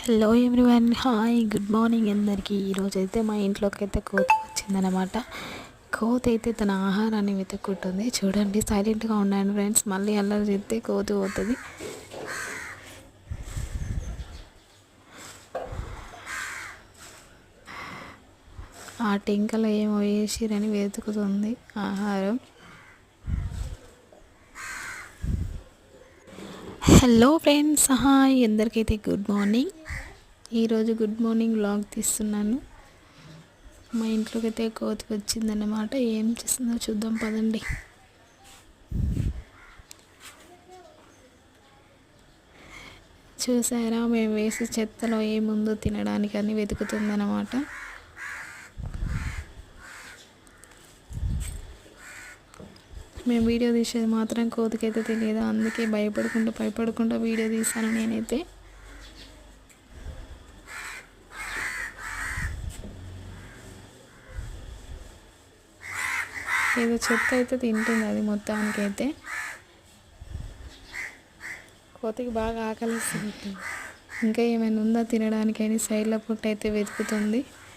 Hello everyone, hi, good morning అందరికీ. ఈరోజైతే మా ఇంట్లోకి అయితే కోతి వచ్చిందనమాట. కోతి అయితే తన ఆహారాన్ని వెతుక్కుంటుంది. చూడండి, సైలెంట్గా ఉన్నాను ఫ్రెండ్స్. మళ్ళీ అల్లరి చేస్తే కోతి పోతుంది. ఆ టెంకలో ఏమో వేసిరని వెతుకుతుంది ఆహారం. హలో ఫ్రెండ్స్, హాయ్ అందరికైతే గుడ్ మార్నింగ్. ఈరోజు గుడ్ మార్నింగ్ వ్లాగ్ తీస్తున్నాను. మా ఇంట్లోకి అయితే కోతి వచ్చిందన్నమాట. ఏం చేస్తుందో చూద్దాం పదండి. చూసారా, మేము వేసి చెత్తలో ఏముందో తినడానికి అని వెతుకుతుందన్నమాట. మేము వీడియో తీసేది మాత్రం కోతికైతే తెలియదు. అందుకే భయపడుకుంటూ వీడియో తీసాను నేనైతే. ఏదో చెత్త అయితే తింటుంది అది మొత్తానికైతే. కోతికి బాగా ఆకలిస్తుంది. ఇంకా ఏమైనా ఉందా తినడానికని సైడ్ల పుట్ట అయితే వెతుకుతుంది.